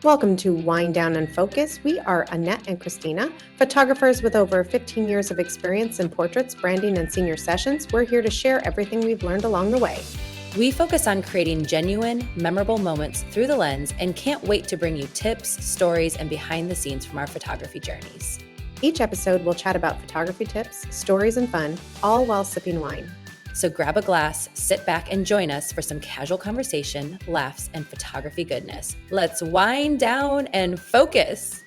Welcome to Wind Down and Focus. We are Annette and Christina, photographers with over 15 years of experience in portraits, branding, and senior sessions. We're here to share everything we've learned along the way. We focus on creating genuine, memorable moments through the lens and can't wait to bring you tips, stories, and behind the scenes from our photography journeys. Each episode, we'll chat about photography tips, stories, and fun, all while sipping wine. So grab a glass, sit back, and join us for some casual conversation, laughs, and photography goodness. Let's wind down and focus.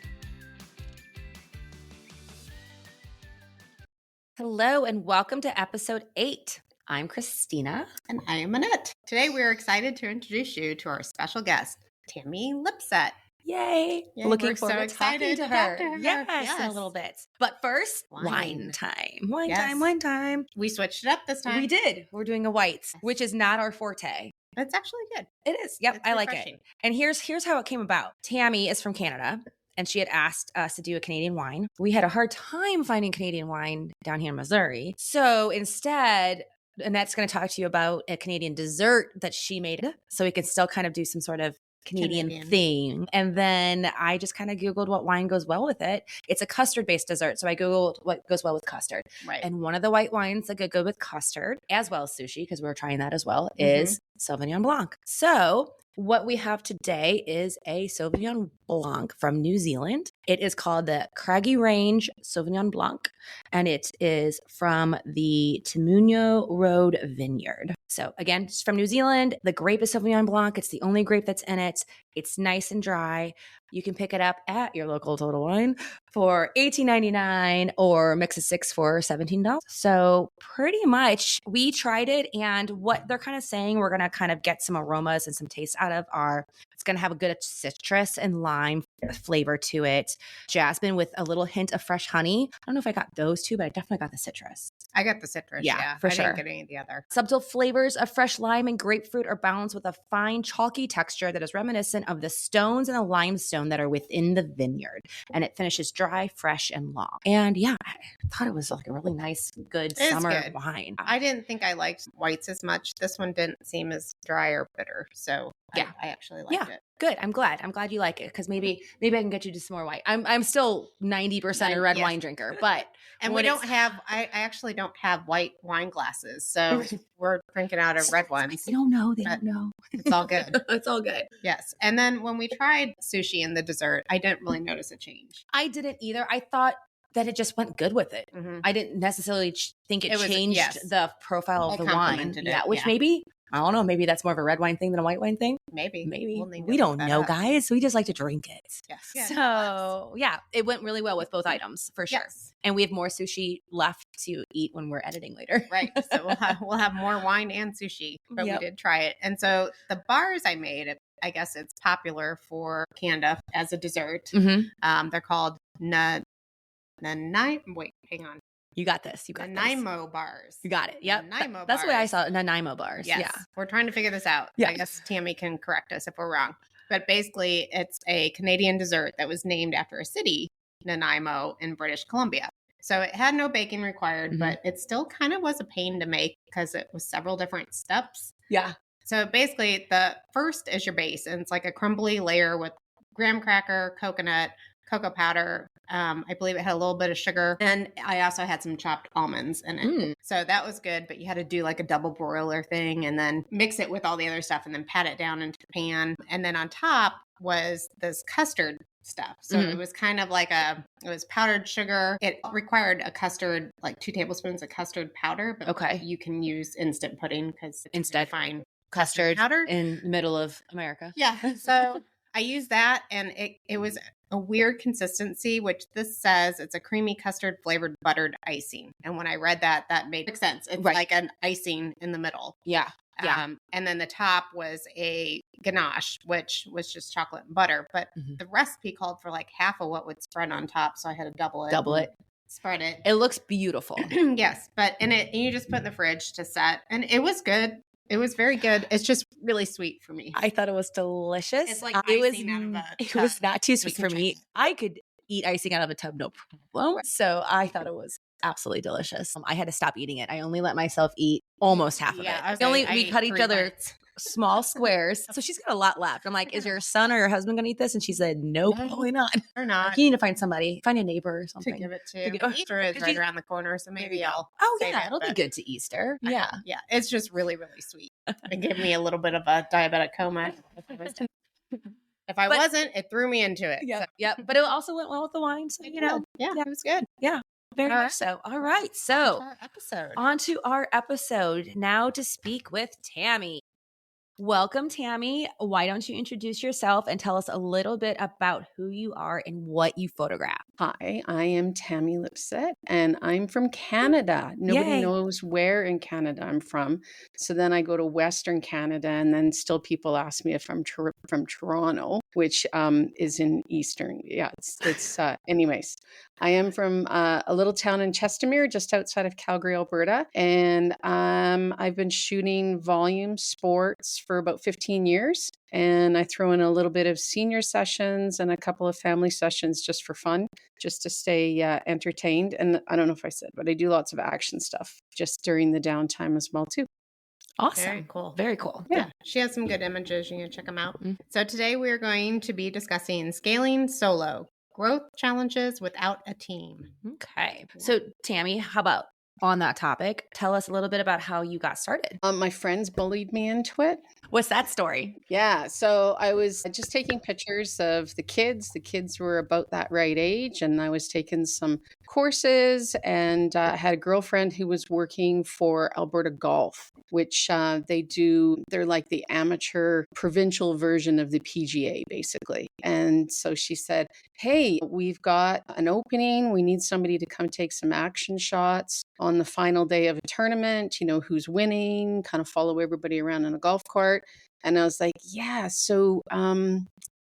Hello, and welcome to episode 8. I'm Christina. And I am Annette. Today we're excited to introduce you to our special guest, Tammy Lipset. Yay. Looking forward to talking to her. Yes, in a little bit. But first, wine time. Wine time. We switched it up this time. We did. We're doing a white, which is not our forte. It's actually good. It is. Yep, It's I like refreshing. it. And here's how it came about. Tammy is from Canada, and she had asked us to do a Canadian wine. We had a hard time finding Canadian wine down here in Missouri. So instead, Annette's going to talk to you about a Canadian dessert that she made, so we can still kind of do some sort of Canadian thing. And then I just kind of Googled what wine goes well with it. It's a custard-based dessert. So I Googled what goes well with custard. Right. And one of the white wines that go with custard, as well as sushi, because we were trying that as well, is Sauvignon Blanc. So what we have today is a Sauvignon Blanc from New Zealand. It is called the Craggy Range Sauvignon Blanc, and it is from the Timuno Road Vineyard. So again, it's from New Zealand. The grape is Sauvignon Blanc. It's the only grape that's in it. It's nice and dry. You can pick it up at your local Total Wine for $18.99 or mix of 6 for $17. So pretty much we tried it, and what they're kind of saying we're going to kind of get some aromas and some taste out of are it's going to have a good citrus and lime flavor to it. Jasmine with a little hint of fresh honey. I don't know if I got those two, but I definitely got the citrus. I got the citrus. Yeah, for I sure. didn't get any of the other. Subtle flavors of fresh lime and grapefruit are balanced with a fine chalky texture that is reminiscent of the stones and the limestone that are within the vineyard. And it finishes dry, fresh, and long. And yeah, I thought it was like a really nice, good summer wine. I didn't think I liked whites as much. This one didn't seem as dry or bitter. So yeah, I actually liked it. Good. I'm glad you like it, because maybe I can get you to some more white. I'm still 90% a red wine drinker, but and we don't have. I actually don't have white wine glasses, so we're drinking out of red ones. They don't know. It's all good. It's all good. Yes. And then when we tried sushi in the dessert, I didn't really notice a change. I didn't either. I thought that it just went good with it. I didn't necessarily think it changed the profile of the wine. Which maybe, I don't know, maybe that's more of a red wine thing than a white wine thing. Maybe. We don't know, guys. We just like to drink it. Yes. So yeah, it went really well with both items for sure. Yes. And we have more sushi left to eat when we're editing later. Right. So we'll have more wine and sushi, but we did try it. And so the bars I made, I guess it's popular for Canada as a dessert. They're called wait, hang on. You got this. Nanaimo bars. You got it. Yep. Nanaimo That's bars. the way I saw it. Nanaimo bars. Yes. Yeah. We're trying to figure this out. Yeah. I guess Tammy can correct us if we're wrong. But basically, it's a Canadian dessert that was named after a city, Nanaimo, in British Columbia. So it had no baking required, but it still kind of was a pain to make because it was several different steps. Yeah. So basically, the first is your base, and it's like a crumbly layer with graham cracker, coconut, cocoa powder. I believe it had a little bit of sugar. And I also had some chopped almonds in it. So that was good, but you had to do like a double broiler thing and then mix it with all the other stuff and then pat it down into the pan. And then on top was this custard stuff. So it was kind of like it was powdered sugar. It required a custard, like 2 tablespoons of custard powder. But you can use instant pudding because instead fine custard powder in the middle of America. Yeah. So I used that, and it was a weird consistency, which this says it's a creamy custard flavored buttered icing. And when I read that made sense. It's like an icing in the middle. Yeah. And then the top was a ganache, which was just chocolate and butter. But the recipe called for like half of what would spread on top. So I had to double it. Spread it. It looks beautiful. Yes. But you just put in the fridge to set. And it was good. It was very good. It's just really sweet for me. I thought it was delicious. It's like icing out of a tub. It was not too sweet for me. I could eat icing out of a tub, no problem. So I thought it was absolutely delicious. I had to stop eating it. I only let myself eat almost half of it. We cut each other small squares. So she's got a lot left. I'm like, is your son or your husband going to eat this? And she said, nope, No, probably not. Or not. You need to find a neighbor or To something. give it To to. give- Easter is Could right you- around the corner, so maybe I'll Oh, save yeah. it, It'll be but good to Easter. Yeah. yeah, it's just really, really sweet. It gave me a little bit of a diabetic coma. If I But- wasn't, it threw me into it. Yep. So. Yep. But it also went well with the wine. So, It you know, did. Yeah, yeah. it was good. very All much right. so. All right. On So, to our episode. on to our episode. Now to speak with Tammy. Welcome, Tammy. Why don't you introduce yourself and tell us a little bit about who you are and what you photograph? Hi, I am Tammy Lipset, and I'm from Canada. Nobody Yay. knows where in Canada I'm from. So then I go to Western Canada, and then still people ask me if I'm from Toronto, which is in Eastern. Yeah, it's anyways. I am from a little town in Chestermere, just outside of Calgary, Alberta, and I've been shooting volume sports for about 15 years. And I throw in a little bit of senior sessions and a couple of family sessions just for fun, just to stay entertained. And I don't know if I said, but I do lots of action stuff just during the downtime as well, too. Awesome. Very cool. Very cool. Yeah, she has some good images. You can check them out. Mm. So today we're going to be discussing scaling solo, growth challenges without a team. Okay. So, Tammy, how about on that topic? Tell us a little bit about how you got started. My friends bullied me into it. What's that story? Yeah, so I was just taking pictures of the kids. The kids were about that right age, and I was taking some courses, and I had a girlfriend who was working for Alberta Golf, which they're like the amateur provincial version of the PGA, basically. And so she said, hey, we've got an opening. We need somebody to come take some action shots on the final day of a tournament, who's winning, kind of follow everybody around in a golf cart. And I was like, yeah, so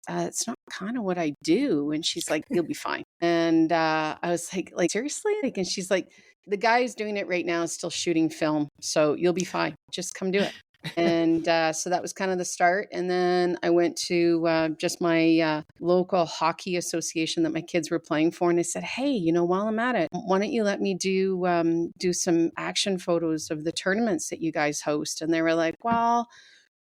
it's not kind of what I do. And she's like, you'll be fine. And I was like, seriously? And she's like, the guy who's doing it right now is still shooting film. So you'll be fine. Just come do it. And so that was kind of the start. And then I went to just my local hockey association that my kids were playing for. And I said, hey, while I'm at it, why don't you let me do some action photos of the tournaments that you guys host? And they were like, well,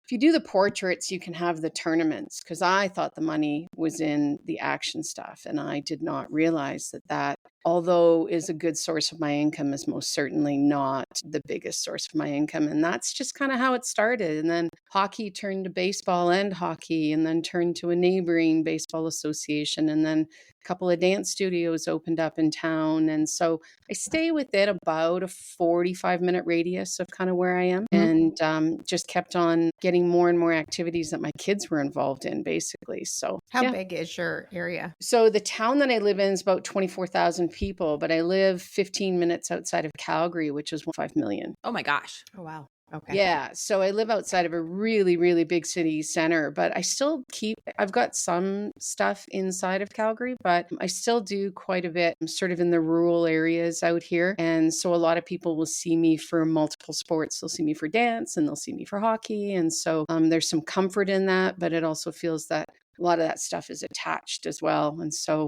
if you do the portraits, you can have the tournaments, because I thought the money was in the action stuff. And I did not realize that although is a good source of my income, is most certainly not the biggest source of my income. And that's just kind of how it started. And then hockey turned to baseball and hockey, and then turned to a neighboring baseball association. And then a couple of dance studios opened up in town. And so I stay within about a 45-minute radius of kind of where I am, and just kept on getting more and more activities that my kids were involved in, basically. So How yeah. big is your area? So the town that I live in is about 24,000 people, but I live 15 minutes outside of Calgary, which is 5 million. Oh my gosh. Oh, wow. Okay. Yeah. So I live outside of a really, really big city center, but I've got some stuff inside of Calgary, but I still do quite a bit sort of in the rural areas out here. And so a lot of people will see me for multiple sports. They'll see me for dance, and they'll see me for hockey. And so there's some comfort in that, but it also feels that a lot of that stuff is attached as well. And so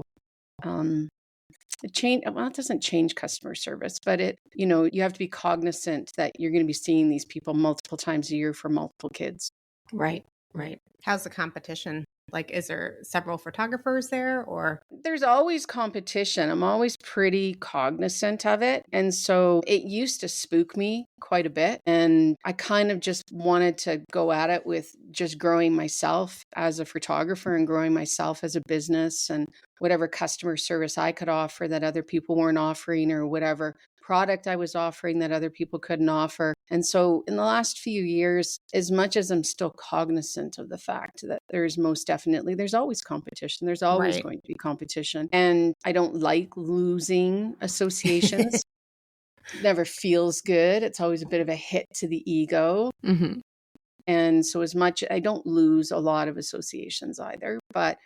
it doesn't change customer service, but you have to be cognizant that you're going to be seeing these people multiple times a year for multiple kids. Right. Right. How's the competition? Is there several photographers there, or? There's always competition. I'm always pretty cognizant of it. And so it used to spook me quite a bit. And I kind of just wanted to go at it with just growing myself as a photographer and growing myself as a business, and whatever customer service I could offer that other people weren't offering, or whatever product I was offering that other people couldn't offer. And so in the last few years, as much as I'm still cognizant of the fact that there's always competition. There's always going to be competition. And I don't like losing associations. It never feels good. It's always a bit of a hit to the ego. Mm-hmm. And so I don't lose a lot of associations either, but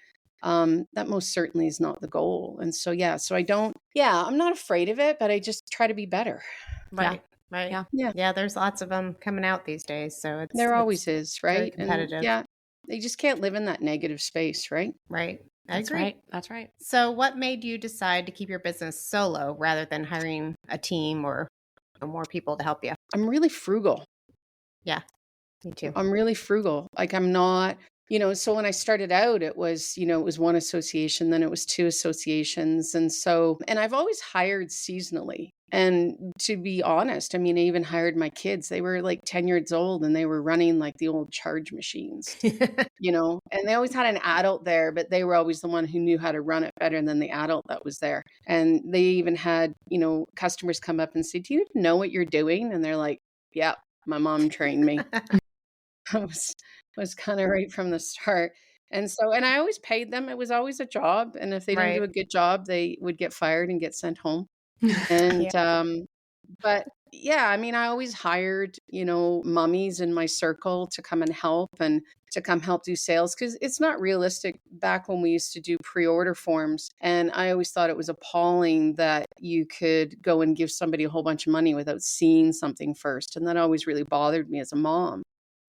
that most certainly is not the goal. And so, I'm not afraid of it, but I just try to be better. Right. Right. Yeah. There's lots of them coming out these days. So there always is, right? Very competitive. And they just can't live in that negative space, right? Right. I That's agree. right. That's right. So what made you decide to keep your business solo rather than hiring a team or more people to help you? I'm really frugal. Yeah. Me too. I'm really frugal. Like I'm not, so when I started out, it was one association, then it was two associations. And I've always hired seasonally. And to be honest, I mean, I even hired my kids. They were like 10 years old and they were running like the old charge machines, and they always had an adult there, but they were always the one who knew how to run it better than the adult that was there. And they even had, customers come up and say, "Do you know what you're doing?" And they're like, "Yeah, my mom trained me." was kind of right from the start. And I always paid them. It was always a job. And if they didn't do a good job, they would get fired and get sent home. And, but yeah, I mean, I always hired, mummies in my circle to come and help and to come help do sales, because it's not realistic. Back when we used to do pre-order forms, and I always thought it was appalling that you could go and give somebody a whole bunch of money without seeing something first. And that always really bothered me as a mom.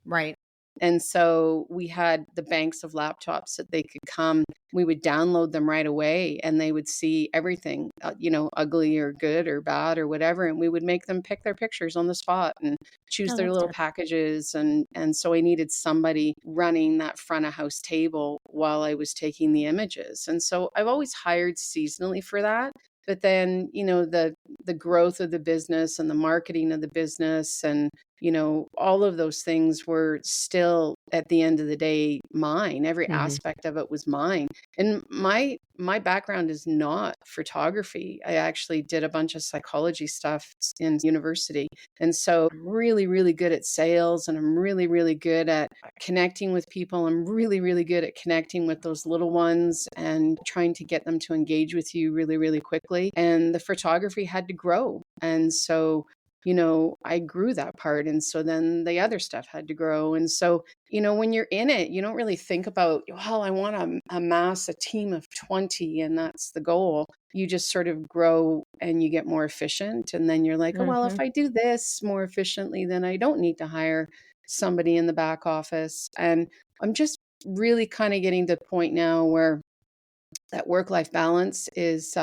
Right. And so we had the banks of laptops that they could come. We would download them right away and they would see everything, ugly or good or bad or whatever. And we would make them pick their pictures on the spot and choose their little packages. And so I needed somebody running that front of house table while I was taking the images. And so I've always hired seasonally for that. But then, the growth of the business and the marketing of the business and, all of those things were still at the end of the day mine. Every aspect of it was mine. And my background is not photography. I actually did a bunch of psychology stuff in university. And so I'm really, really good at sales, and I'm really, really good at connecting with people. I'm really, really good at connecting with those little ones and trying to get them to engage with you really, really quickly. And the photography had to grow. And so I grew that part. And so then the other stuff had to grow. And so, when you're in it, you don't really think about, well, I want to amass a team of 20 and that's the goal. You just sort of grow and you get more efficient. And then you're like, oh, well, if I do this more efficiently, then I don't need to hire somebody in the back office. And I'm just really kind of getting to the point now where that work-life balance is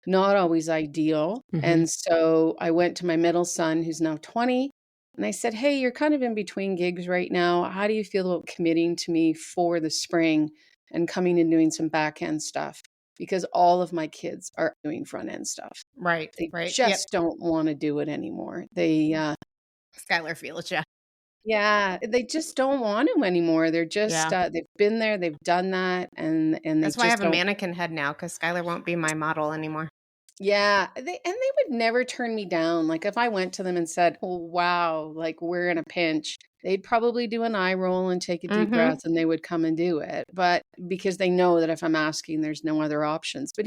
not always ideal. And so I went to my middle son, who's now 20, and I said, hey, you're kind of in between gigs right now. How do you feel about committing to me for the spring and coming and doing some back end stuff? Because all of my kids are doing front end stuff. Right. They just don't want to do it anymore. They Skylar feels you. Yeah, they just don't want to anymore. They're just they've been there, they've done that, and they That's why I just have a don't. mannequin head now, because Skylar won't be my model anymore. Yeah, they would never turn me down. Like if I went to them and said, "Oh wow, like we're in a pinch," they'd probably do an eye roll and take a deep breath, and they would come and do it. But because they know that if I'm asking, there's no other options. But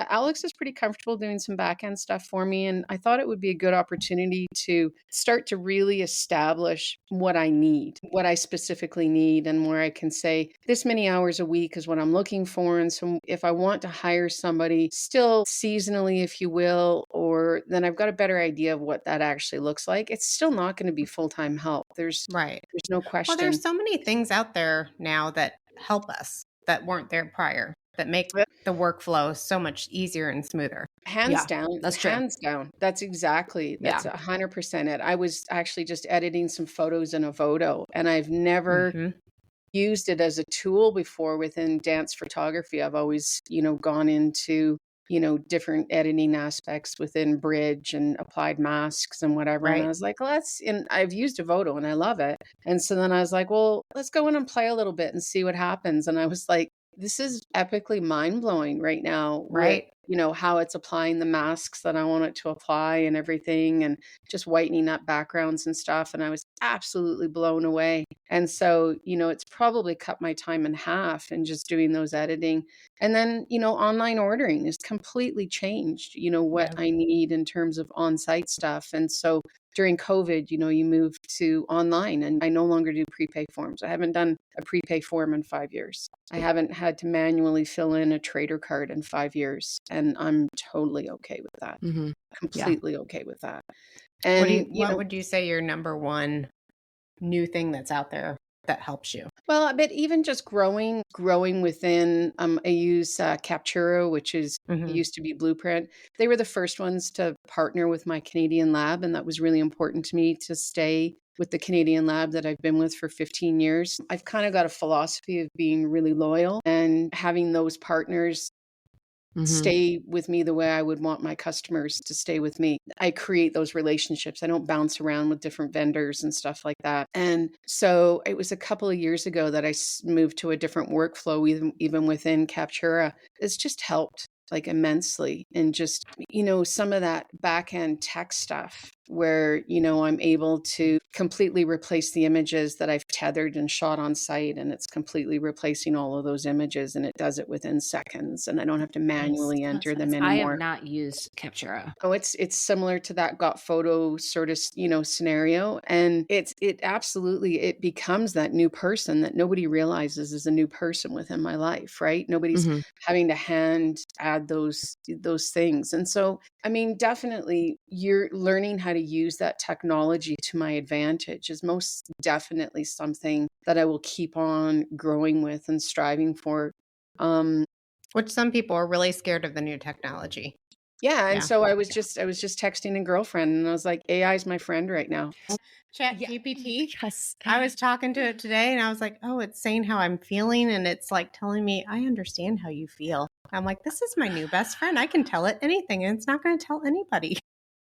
Alex is pretty comfortable doing some back end stuff for me, and I thought it would be a good opportunity to start to really establish what I need, what I specifically need, and where I can say this many hours a week is what I'm looking for. And so if I want to hire somebody still seasonally, if you will, or then I've got a better idea of what that actually looks like. It's still not going to be full-time help. There's no question. Well, there's so many things out there now that help us that weren't there prior, that make the workflow so much easier and smoother. Hands down. That's true. Hands down. That's 100% it. I was actually just editing some photos in Evoto, and I've never used it as a tool before within dance photography. I've always, gone into different editing aspects within Bridge and applied masks and whatever. And I was like, and I've used Evoto and I love it. And so then I was like, well, let's go in and play a little bit and see what happens. And I was like, this is epically mind blowing right now. Right. How it's applying the masks that I want it to apply and everything, and just whitening up backgrounds and stuff. And I was absolutely blown away. And so, it's probably cut my time in half in just doing those editing. And then, online ordering is completely changed, what I need in terms of on-site stuff. And so during COVID, you moved to online, and I no longer do prepay forms. I haven't done a prepay form in 5 years. I haven't had to manually fill in a trader card in 5 years. And I'm totally okay with that. Completely okay with that. And what would you say your number one new thing that's out there that helps you? Well, but even just growing within, I use Captura, which is used to be Blueprint. They were the first ones to partner with my Canadian lab, and that was really important to me to stay with the Canadian lab that I've been with for 15 years. I've kind of got a philosophy of being really loyal and having those partners stay with me the way I would want my customers to stay with me. I create those relationships. I don't bounce around with different vendors and stuff like that. And so it was a couple of years ago that I moved to a different workflow, even within Captura. It's just helped like immensely. And just, some of that back end tech stuff where, I'm able to completely replace the images that I've tethered and shot on site, and it's completely replacing all of those images, and it does it within seconds, and I don't have to manually enter them anymore. I have not used Captura. Oh, it's similar to that Got Photo sort of, scenario. And it absolutely, it becomes that new person that nobody realizes is a new person within my life, right? Nobody's having to hand add those things. And so, I mean, definitely you're learning how to use that technology to my advantage is most definitely something that I will keep on growing with and striving for. Which some people are really scared of the new technology. Yeah. And so I was just texting a girlfriend and I was like, AI is my friend right now. Chat GPT. Yes. I was talking to it today and I was like, oh, it's saying how I'm feeling. And it's like telling me, I understand how you feel. I'm like, this is my new best friend. I can tell it anything and it's not going to tell anybody.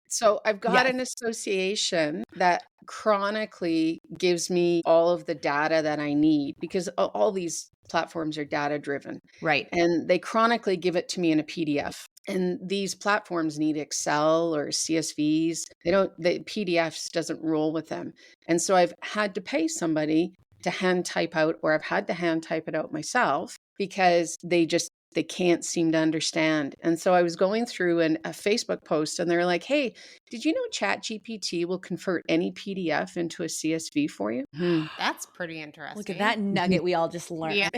So I've got an association that chronically gives me all of the data that I need because all these platforms are data driven. Right. And they chronically give it to me in a PDF. And these platforms need Excel or CSVs. The PDFs doesn't roll with them. And so I've had to pay somebody to hand type out, or I've had to hand type it out myself because they can't seem to understand. And so I was going through a Facebook post and they're like, hey, did you know ChatGPT will convert any PDF into a CSV for you? That's pretty interesting. Look at that nugget we all just learned. Yeah.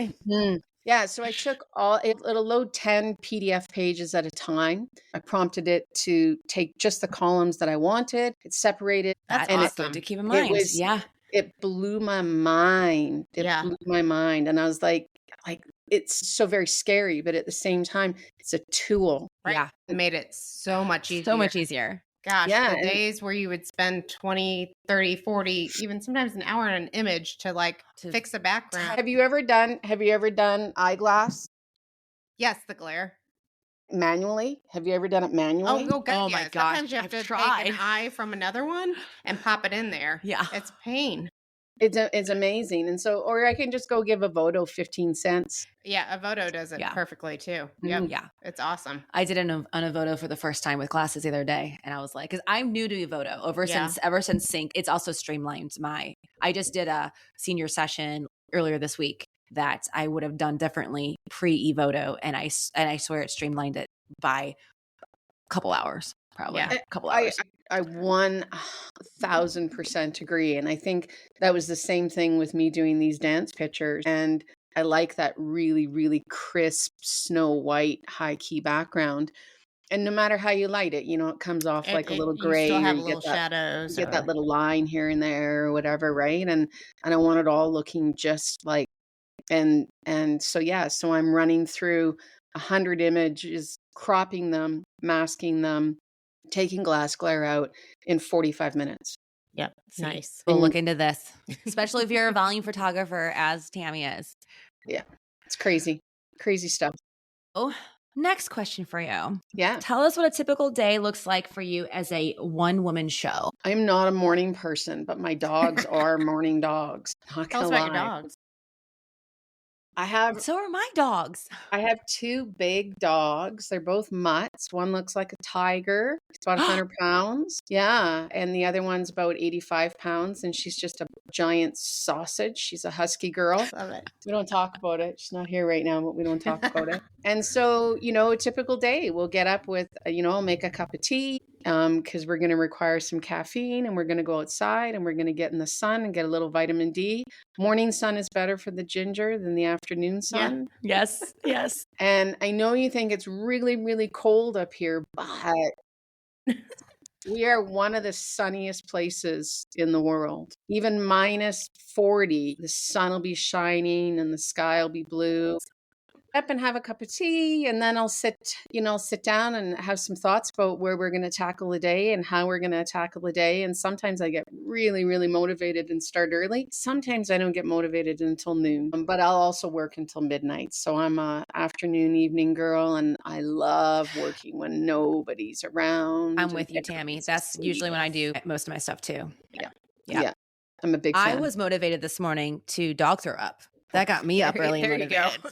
Yeah, so I took it'll load 10 PDF pages at a time. I prompted it to take just the columns that I wanted. It separated. That's and awesome to keep in mind. It blew my mind. Blew my mind. And I was like, it's so very scary, but at the same time, it's a tool. Right. Yeah. It made it so much easier. So much easier. Gosh, the days where you would spend 20, 30, 40, even sometimes an hour on an image to fix a background. Have you ever done eyeglass? Yes, the glare. Manually? Have you ever done it manually? Oh, God, my gosh. Sometimes you have to tried. take an eye from another one and pop it in there. Yeah. It's pain. It's amazing. And so, or I can just go give Evoto 15 cents. Yeah, Evoto does it perfectly too. Yep. Yeah. It's awesome. I did an Evoto for the first time with classes the other day. And I was like, because I'm new to Evoto ever since Sync. It's also streamlined I just did a senior session earlier this week that I would have done differently pre-Evoto. And I swear it streamlined it by a couple hours, probably. Yeah. A couple hours. I 1000% agree. And I think that was the same thing with me doing these dance pictures. And I like that really, really crisp, snow white, high key background. And no matter how you light it, it comes off like a little gray. You still have you little shadows. Get that little line here and there or whatever, right? And I want it all looking just like, and so I'm running through 100 images, cropping them, masking them, taking glass glare out in 45 minutes. Yep. Nice. We'll look into this, especially if you're a volume photographer as Tammy is. Yeah. It's crazy. Crazy stuff. Oh, next question for you. Yeah. Tell us what a typical day looks like for you as a one-woman show. I'm not a morning person, but my dogs are morning dogs. Tell us about your dogs. So are my dogs. I have two big dogs. They're both mutts. One looks like a tiger. It's about 100 pounds. Yeah. And the other one's about 85 pounds. And she's just a giant sausage. She's a husky girl. Love it. We don't talk about it. She's not here right now, but we don't talk about it. And so, a typical day, we'll get up with, I'll make a cup of tea because we're going to require some caffeine and we're going to go outside and we're going to get in the sun and get a little vitamin D. Morning sun is better for the ginger than the afternoon sun. Yeah. Yes. And I know you think it's really, really cold up here, but we are one of the sunniest places in the world. Even minus 40, the sun will be shining and the sky will be blue. up and have a cup of tea, and then I'll sit down and have some thoughts about where we're going to tackle the day and how we're going to tackle the day. And sometimes I get really, really motivated and start early. Sometimes I don't get motivated until noon, but I'll also work until midnight. So I'm a afternoon, evening girl, and I love working when nobody's around. I'm with you, Tammy. That's usually when I do most of my stuff too. Yeah. I'm a big fan. I was motivated this morning to dog throw up. That got me up early and There you motivated.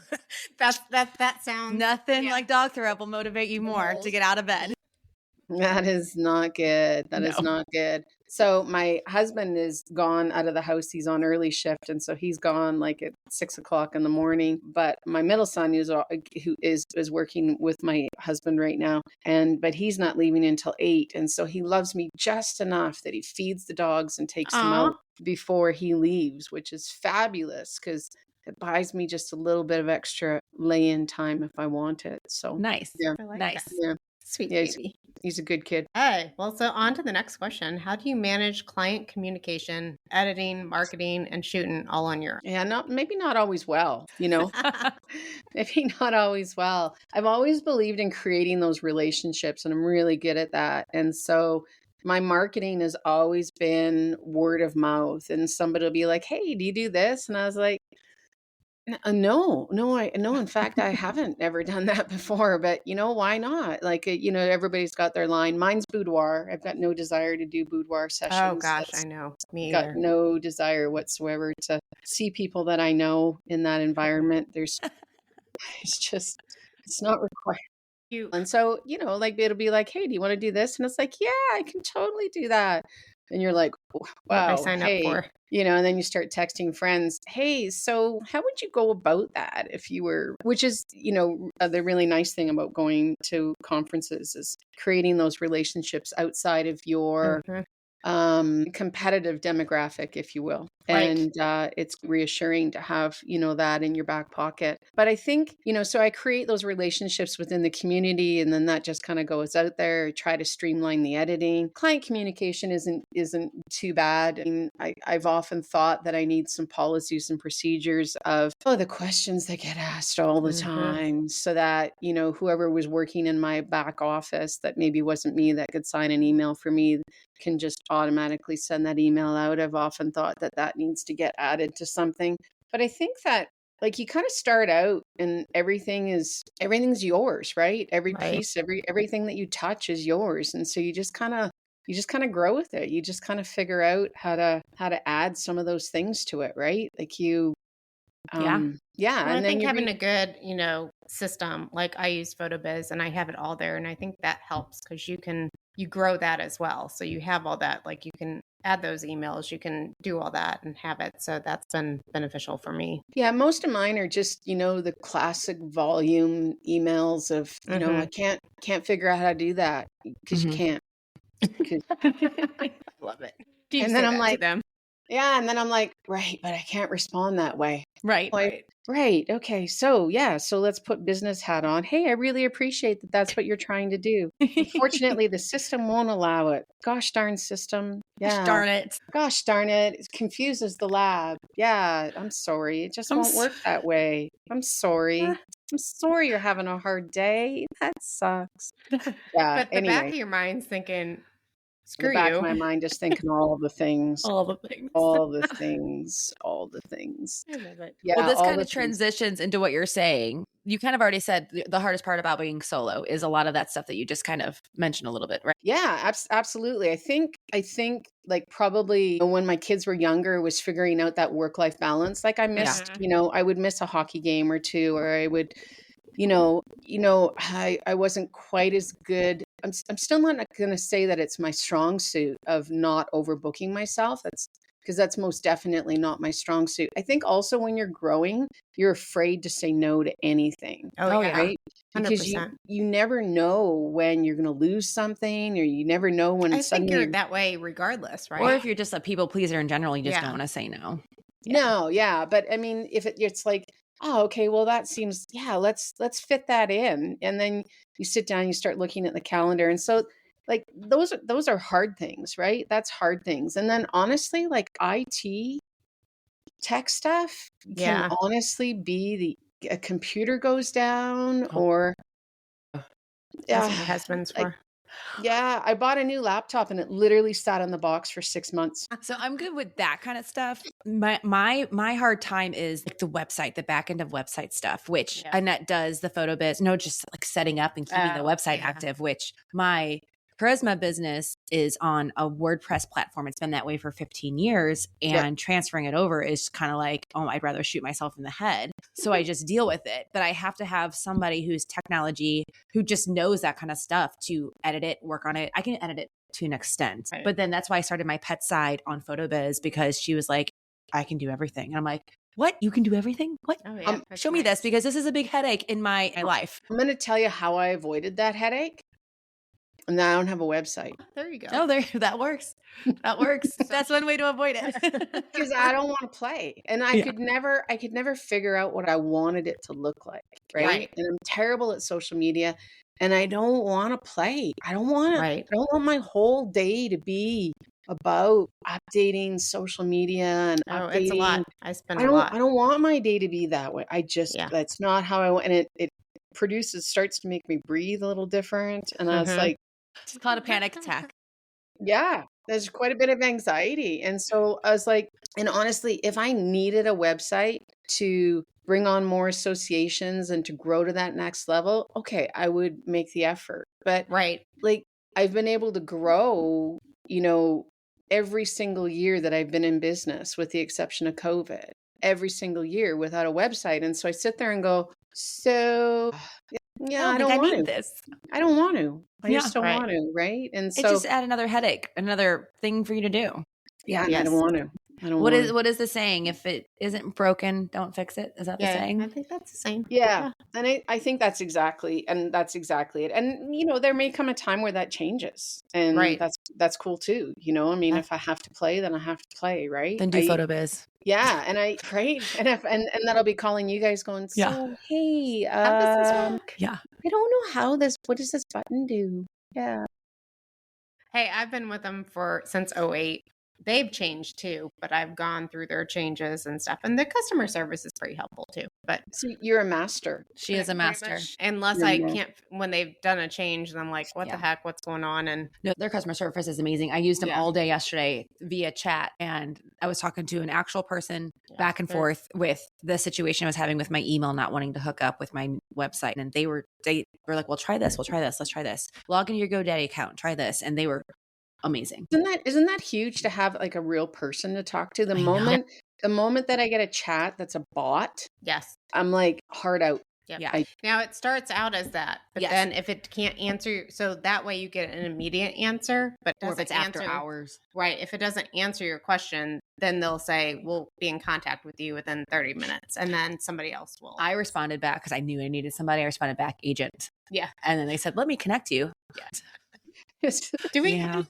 go. That sounds Nothing like dog throw up will motivate you more to get out of bed. That is not good. That is not good. So my husband is gone out of the house. He's on early shift. And so he's gone like at 6:00 in the morning. But my middle son who is working with my husband right now. But he's not leaving until 8. And so he loves me just enough that he feeds the dogs and takes them out before he leaves, which is fabulous because it buys me just a little bit of extra lay-in time if I want it. So nice. Yeah. I like Nice. that. Yeah. Sweet Yeah, baby. He's a good kid. Hey, well, so on to the next question. How do you manage client communication, editing, marketing, and shooting all on your own? Yeah, maybe not always well, maybe not always well. I've always believed in creating those relationships, and I'm really good at that. And so my marketing has always been word of mouth, and somebody will be like, "Hey, do you do this?" And I was like, no, in fact, I haven't ever done that before, but why not? Like, everybody's got their line. Mine's boudoir. I've got no desire to do boudoir sessions. Oh gosh, I know. Me Got either. no desire whatsoever to see people that I know in that environment. It's not required. And so, like it'll be like, "Hey, do you want to do this?" And it's like, "Yeah, I can totally do that." And you're like, What "Wow, did I sign up for?" And then you start texting friends, "Hey, so how would you go about that if you were," which is, the really nice thing about going to conferences is creating those relationships outside of your competitive demographic, if you will. Right. And it's reassuring to have, that in your back pocket. But I think, so I create those relationships within the community, and then that just kind of goes out there. I try to streamline the editing. Client communication isn't too bad. I mean, I've often thought that I need some policies and procedures of the questions that get asked all the time, so that, whoever was working in my back office that maybe wasn't me that could sign an email for me can just automatically send that email out. I've often thought that needs to get added to something. But I think that like you kind of start out and everything's yours, right? Every piece, everything that you touch is yours. And so you just kind of grow with it. You just kind of figure out how to add some of those things to it, right? Like you Well, and I then think having a good, system, like I use PhotoBiz and I have it all there. And I think that helps because you grow that as well. So you have all that, like you can add those emails, you can do all that and have it. So that's been beneficial for me. Yeah, most of mine are just, the classic volume emails of, I can't figure out how to do that because you can't. Love it. And then I'm like, them? Yeah, and then I'm like, right, but I can't respond that way. Right. Right. Okay. So so let's put business hat on. Hey, I really appreciate that that's what you're trying to do. Unfortunately, the system won't allow it. Gosh darn system. Yeah. Gosh darn it. Gosh darn it. It confuses the lab. Yeah. I'm sorry. It just won't work that way. I'm sorry. I'm sorry you're having a hard day. That sucks. Yeah. But the back of your mind's thinking, screw the back you. of my mind just thinking all the things. All the things. All the things. All the things. I love it. Yeah, well, this all kind the of things. transitions into what you're saying. You kind of already said the hardest part about being solo is a lot of that stuff that you just kind of mentioned a little bit, right? Yeah, absolutely. I think like probably when my kids were younger was figuring out that work-life balance. Like I missed, I would miss a hockey game or two, or I would, I wasn't quite as good. I'm still not going to say that it's my strong suit of not overbooking myself. That's most definitely not my strong suit. I think also when you're growing, you're afraid to say no to anything. Oh, yeah. Right? 100%. Because you never know when you're going to lose something, or you never know when I suddenly think you're that way regardless, right? Or if you're just a people pleaser in general, you just don't want to say no. No, yeah. But I mean, if it's like, oh, okay, well that seems, let's fit that in. And then you sit down, you start looking at the calendar. And so like those are hard things, right? That's hard things. And then honestly, like IT tech stuff can honestly be the a computer goes down or That's what my husband's for. yeah, I bought a new laptop and it literally sat in the box for 6 months. So I'm good with that kind of stuff. My hard time is like the website, the back end of website stuff, which Annette does the photo biz. No, just like setting up and keeping the website active, which my Charisma business is on a WordPress platform. It's been that way for 15 years, and transferring it over is kind of like, oh, I'd rather shoot myself in the head. So I just deal with it. But I have to have somebody who's technology, who just knows that kind of stuff to edit it, work on it. I can edit it to an extent. Right. But then that's why I started my pet side on PhotoBiz, because she was like, I can do everything. And I'm like, what? You can do everything? What? Oh, yeah. Show me this, because this is a big headache in my life. I'm going to tell you how I avoided that headache. And now I don't have a website. There you go. Oh, that works. That works. That's one way to avoid it. Because I don't want to play. And I could never figure out what I wanted it to look like. Right. And I'm terrible at social media. And I don't want to play. I don't want to. I don't want my whole day to be about updating social media and updating. It's a lot. I spend a lot. I don't want my day to be that way. I just that's not how I want. And it starts to make me breathe a little different. And I was like, it's called a panic attack. Yeah, there's quite a bit of anxiety. And so I was like, and honestly, if I needed a website to bring on more associations and to grow to that next level, okay, I would make the effort. But like I've been able to grow, every single year that I've been in business, with the exception of COVID, every single year without a website. And so I sit there and go, so I don't want this. I don't want to. I just don't want to, right? And so it just add another headache, another thing for you to do. Yeah, I don't want to. What is the saying? If it isn't broken, don't fix it. Is that the saying? I think that's the saying. Yeah. And I think that's exactly it. And there may come a time where that changes. And that's cool too. If I have to play, then I have to play, right? Then do PhotoBiz. Yeah. And and that'll be calling you guys going, so hey, how does this work? Yeah. I don't know what does this button do? Yeah. Hey, I've been with them since 2008. They've changed too, but I've gone through their changes and stuff. And the customer service is pretty helpful too. But so you're a master. She is a master. Unless I can't, when they've done a change, then I'm like, what the heck? What's going on? And no, their customer service is amazing. I used them all day yesterday via chat, and I was talking to an actual person back and forth with the situation I was having with my email not wanting to hook up with my website. And they were like, well, try this. Let's try this. Log into your GoDaddy account. Try this. And they were amazing. Isn't that huge to have like a real person to talk to? The moment that I get a chat that's a bot, I'm like hard out. Yeah. Now it starts out as that, but then if it can't answer, so that way you get an immediate answer, but or if it's after hours. Right. If it doesn't answer your question, then they'll say, we'll be in contact with you within 30 minutes. And then somebody else will. I responded back because I knew I needed somebody. I responded back, agent. Yeah. And then they said, let me connect you. Do we? Yeah.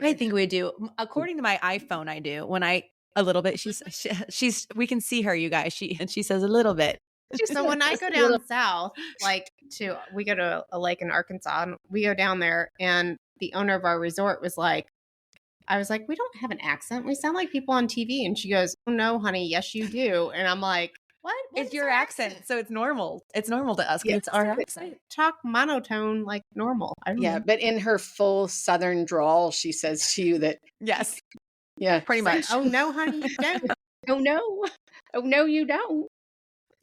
I think we do. According to my iPhone, I do. When a little bit, she's we can see her, you guys. She says a little bit. So when I go down south, we go to a lake in Arkansas, and we go down there, and the owner of our resort was like, I was like, we don't have an accent. We sound like people on TV. And she goes, oh no, honey. Yes, you do. And I'm like, what? It's your accent. So it's normal. It's normal to us because it's our accent. Talk monotone like normal. I don't know. But in her full Southern drawl, she says to you that. Yes. Yeah. Pretty much. Oh no, honey, you don't. Oh no. Oh no, you don't.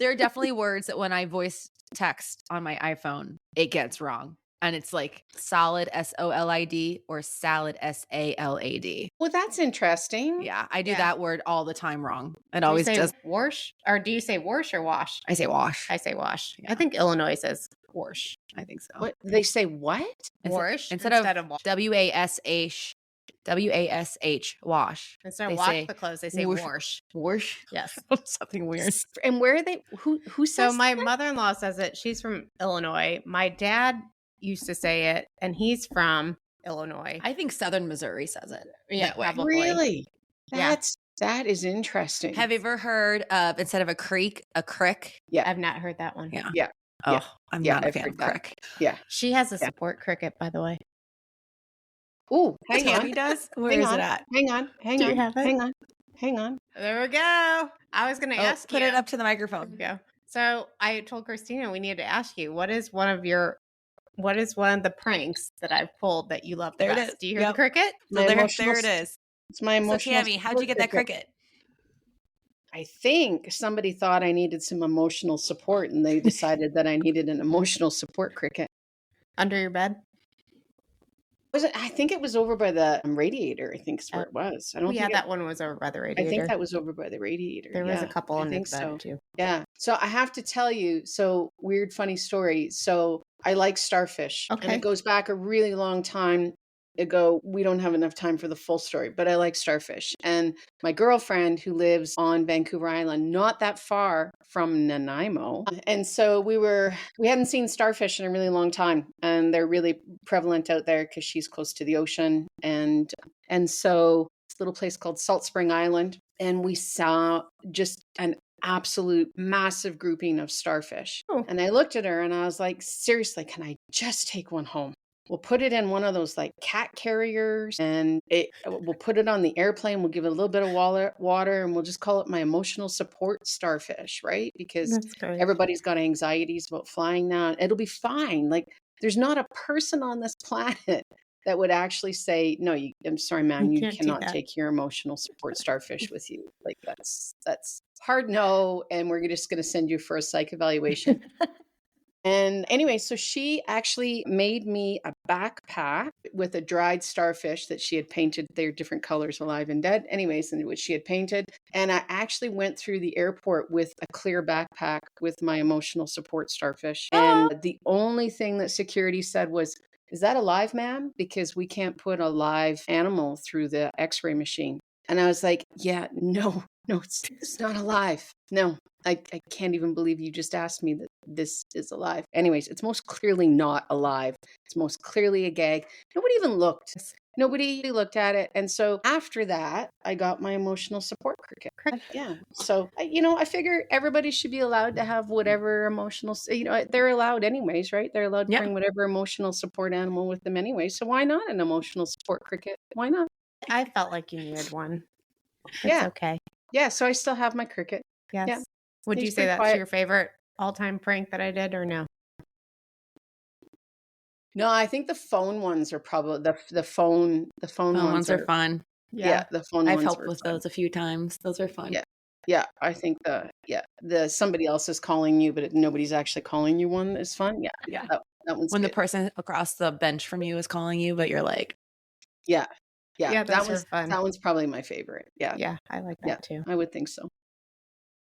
There are definitely words that when I voice text on my iPhone, it gets wrong. And it's like solid, SOLID, or salad, SALAD. Well, that's interesting. Yeah, I do that word all the time wrong. It always does. Wash? Or do you say wash or wash? I say wash. I say wash. Yeah. I think Illinois says wash. I think so. What? They say what? Wash instead of wash. WASH. Wash. Instead of wash the clothes, they say wash. Wash? Yes. Something weird. And where are they? Who says So my that? mother-in-law says it. She's from Illinois. My dad used to say it, and he's from Illinois. I think Southern Missouri says it. Yeah, probably. Really? That is interesting. Have you ever heard of, instead of a creek, a crick? Yeah. I've not heard that one. Yeah. Yeah. Oh, I'm not a fan of crick. Yeah. She has a support cricket, by the way. Ooh, hang on. He does? Where is it at? Hang on. Do you have it? Hang on. There we go. I was going to ask Put you. it up to the microphone. There we go. So I told Christina we needed to ask you, what is one of the pranks that I've pulled that you love the There it best? is. Do you hear Yep. the cricket? So there it is. It's my So emotional. Tammy, how'd you get that cricket? I think somebody thought I needed some emotional support, and they decided that I needed an emotional support cricket. Under your bed? Was it? I think it was over by the radiator. I think is where it was. I don't think that one was over by the I radiator. think that was over by the radiator. There was a Yeah, couple I under think the bed so. too. Yeah. So I have to tell you, weird, funny story. So I like starfish. And Okay. it goes back a really long time ago. We don't have enough time for the full story, but I like starfish. And my girlfriend, who lives on Vancouver Island, not that far from Nanaimo. And so we hadn't seen starfish in a really long time. And they're really prevalent out there because she's close to the ocean. And so this little place called Salt Spring Island. And we saw just an absolute massive grouping of starfish. Oh. And I looked at her and I was like, seriously, can I just take one home? We'll put it in one of those like cat carriers, and we'll put it on the airplane. We'll give it a little bit of water, and we'll just call it my emotional support starfish, right? Because That's great. everybody's got anxieties about flying now. It'll be fine. Like, there's not a person on this planet that would actually say, no, I'm sorry, man, You you can't do cannot that. take your emotional support starfish with you. Like, that's hard no, and we're just going to send you for a psych evaluation. And anyway, so she actually made me a backpack with a dried starfish that she had painted. They're different colors, alive and dead. Anyways, and which she had painted. And I actually went through the airport with a clear backpack with my emotional support starfish. And the only thing that security said was, "Is that alive, ma'am? Because we can't put a live animal through the x-ray machine." And I was like, yeah, no, it's not alive. No, I can't even believe you just asked me that this is alive. Anyways, it's most clearly not alive. It's most clearly a gag. Nobody even looked. Nobody looked at it. And so after that, I got my emotional support cricket. Yeah. So, I figure everybody should be allowed to have whatever emotional, they're allowed anyways, right? They're allowed to bring whatever emotional support animal with them anyway. So why not an emotional support cricket? Why not? I felt like you needed one. It's Yeah. okay. Yeah. So I still have my cricket. Yes. Yeah. Would you He's say pretty that's quiet. your favorite all-time prank that I did, or no? No, I think the phone ones are probably the phone ones are fun. Yeah, the phone I've ones helped were with fun. those a few times. Those are fun. Yeah, I think the somebody else is calling you, but nobody's actually calling you one is fun. Yeah. That one's When good. the person across the bench from you is calling you, but you're like, Yeah, those are fun. That one's probably my favorite. Yeah, I like that too. I would think so.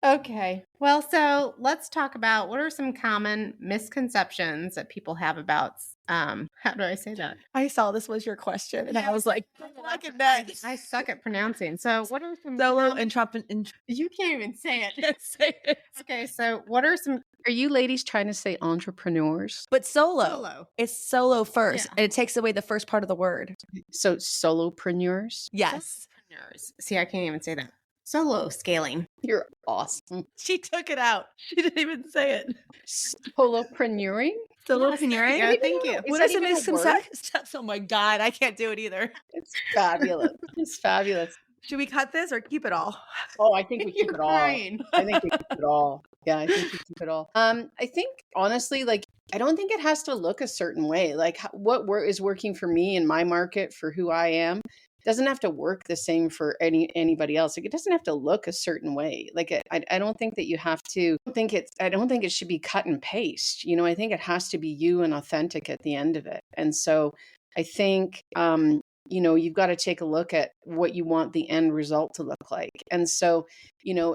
Okay. Well, so let's talk about what are some common misconceptions that people have about, how do I say that? I saw this was your question, and I was like, look at that. I suck at pronouncing. So what are some Solo You can't even say it. Can't say it. Okay. So what are some, Are you ladies trying to say entrepreneurs? But solo. It's solo first, Yeah. and it takes away the first part of the word. So solopreneurs? Yes. entrepreneurs? See, I can't even say that. Solo scaling. You're awesome. She took it out. She didn't even say it. Solopreneuring? Solopreneuring? Yeah, thank you. What that is a even a misconception? Oh my God, I can't do it either. It's fabulous. It's fabulous. Should we cut this or keep it all? Oh, I think we keep You're it all. crying. I think we keep it all. Yeah, I think we keep it all. I think honestly, like, I don't think it has to look a certain way. Like what is working for me in my market for who I am doesn't have to work the same for anybody else. Like, it doesn't have to look a certain way. Like, I don't think that you have to I don't think it should be cut and paste. I think it has to be you and authentic at the end of it. And so I think, you've got to take a look at what you want the end result to look like. And so,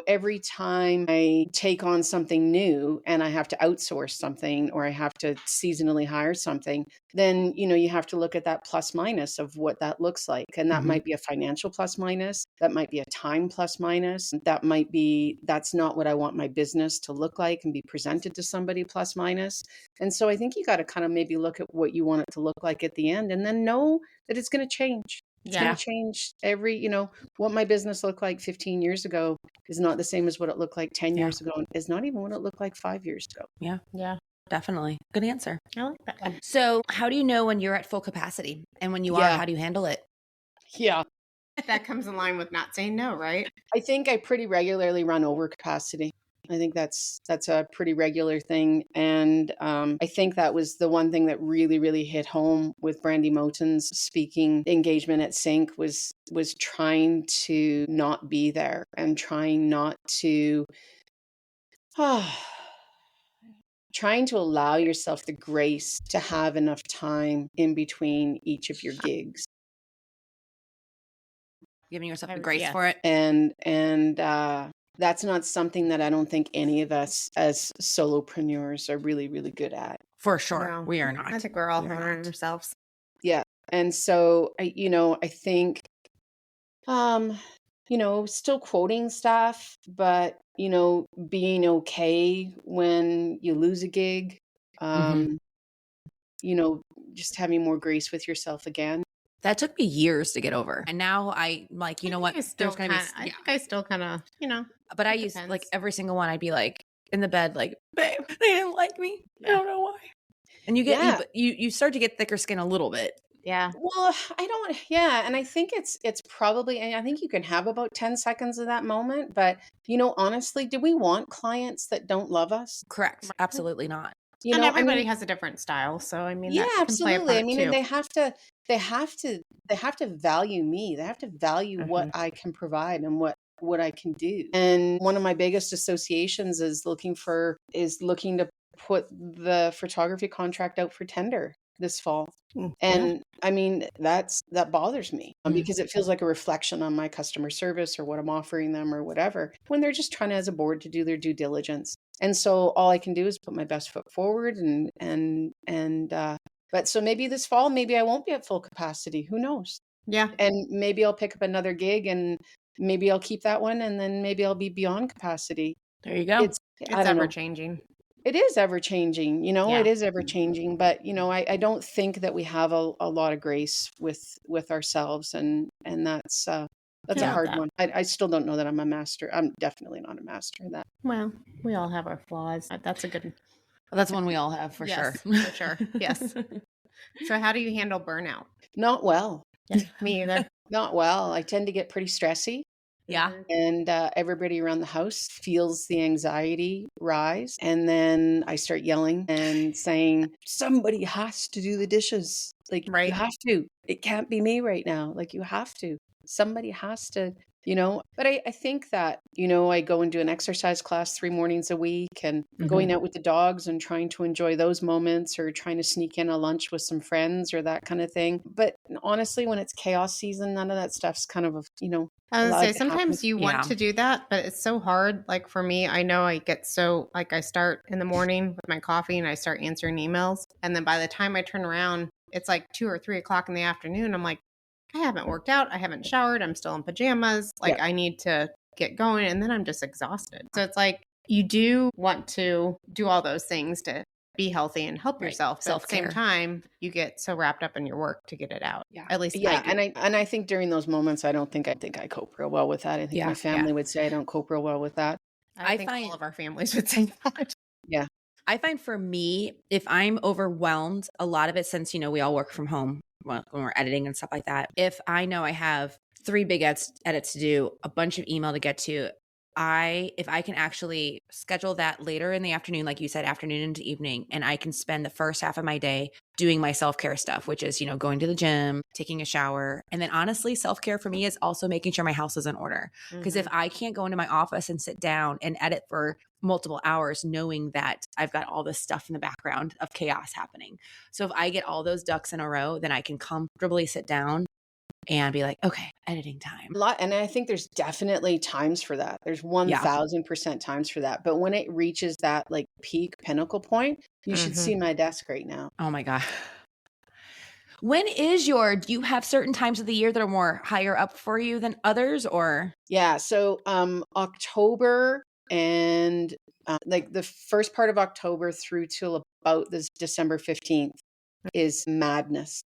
every time I take on something new and I have to outsource something or I have to seasonally hire something, then, you have to look at that plus minus of what that looks like. And that might be a financial plus minus. That might be a time plus minus. That might be, that's not what I want my business to look like and be presented to somebody plus minus. And so I think you got to kind of maybe look at what you want it to look like at the end and then know that it's going to change. It's going to change what my business looked like 15 years ago is not the same as what it looked like 10 years ago. And is not even what it looked like 5 years ago. Yeah. Definitely. Good answer. I like that one. So how do you know when you're at full capacity? And when you are, how do you handle it? Yeah. That comes in line with not saying no, right? I think I pretty regularly run over capacity. I think that's a pretty regular thing. And I think that was the one thing that really, really hit home with Brandy Moten's speaking engagement at Sync was trying to not be there and trying not to trying to allow yourself the grace to have enough time in between each of your gigs. Giving yourself the grace for it. And that's not something that I don't think any of us as solopreneurs are really, really good at. For sure. No, we are not. I think we're all hurting ourselves. Yeah. And so, I think, still quoting stuff, but, being okay when you lose a gig, just having more grace with yourself again. That took me years to get over. And now I like, you know what? I think I still kind of, But I used like every single one. I'd be like in the bed, like, babe, they didn't like me. I don't know why. And you get, you start to get thicker skin a little bit. Yeah. Well, and I think it's probably, and I think you can have about 10 seconds of that moment, but honestly, do we want clients that don't love us? Correct. Absolutely not. And everybody has a different style. So, I mean, yeah, that absolutely. I mean, too. and they have to value me. They have to value what I can provide and what I can do. And one of my biggest associations is looking to put the photography contract out for tender this fall. And I mean, that bothers me because it feels like a reflection on my customer service or what I'm offering them or whatever, when they're just trying as a board to do their due diligence. And so all I can do is put my best foot forward but so maybe this fall, maybe I won't be at full capacity. Who knows? Yeah. And maybe I'll pick up another gig and maybe I'll keep that one and then maybe I'll be beyond capacity. There you go. It's ever changing. It is ever changing, it is ever changing, but I don't think that we have a lot of grace with ourselves, and that's a hard one. I still don't know that I'm a master. I'm definitely not a master of that. Well, we all have our flaws. That's a good. Well, that's one we all have for sure. For sure. Yes. So how do you handle burnout? Not well. Yeah, me either. Not well. I tend to get pretty stressy. Yeah. And everybody around the house feels the anxiety rise. And then I start yelling and saying, somebody has to do the dishes. Like, you have to. It can't be me right now. Like, you have to. Somebody has to, But I think that, I go and do an exercise class 3 mornings a week and going out with the dogs and trying to enjoy those moments or trying to sneak in a lunch with some friends or that kind of thing. But honestly, when it's chaos season, none of that stuff's kind of, I was going to say, sometimes you want to do that, but it's so hard. Like for me, I know I get I start in the morning with my coffee and I start answering emails. And then by the time I turn around, it's like 2 or 3 o'clock in the afternoon. I'm like, I haven't worked out. I haven't showered. I'm still in pajamas. Like I need to get going. And then I'm just exhausted. So it's like, you do want to do all those things to be healthy and help yourself. But at the same time, you get so wrapped up in your work to get it out. Yeah. At least I do. And I think during those moments, I think I cope real well with that. I think my family would say I don't cope real well with that. I think all of our families would say that. Yeah. I find for me, if I'm overwhelmed, a lot of it, since, we all work from home when we're editing and stuff like that, if I know I have 3 big edits to do, a bunch of email to get to, if I can actually schedule that later in the afternoon, like you said, afternoon into evening, and I can spend the first half of my day doing my self-care stuff, which is, going to the gym, taking a shower. And then honestly, self-care for me is also making sure my house is in order. Because if I can't go into my office and sit down and edit for multiple hours, knowing that I've got all this stuff in the background of chaos happening. So if I get all those ducks in a row, then I can comfortably sit down and be like, okay, editing time. And I think there's definitely times for that. There's 1000% times for that. But when it reaches that like peak pinnacle point, you should see my desk right now. Oh my God. When is do you have certain times of the year that are more higher up for you than others, or? Yeah. So October and like the first part of October through till about this December 15th is madness.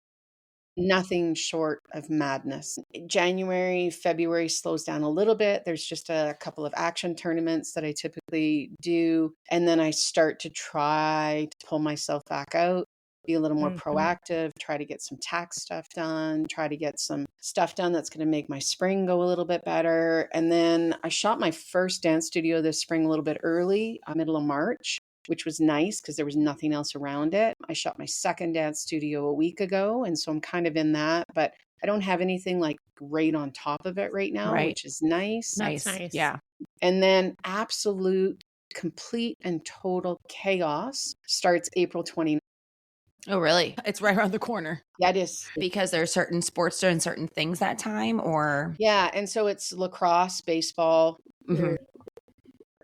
Nothing short of madness. January, February slows down a little bit. There's just a couple of action tournaments that I typically do. And then I start to try to pull myself back out. be a little more proactive, try to get some tax stuff done, try to get some stuff done that's going to make my spring go a little bit better. And then I shot my first dance studio this spring a little bit early, middle of March, which was nice because there was nothing else around it. I shot my second dance studio a week ago. And so I'm kind of in that, but I don't have anything like great on top of it right now, which is nice. That's nice. Yeah. And then absolute, complete and total chaos starts April 29th. Oh, really? It's right around the corner. Yeah, it is. Because there's certain sports doing certain things that time, or? Yeah. And so it's lacrosse, baseball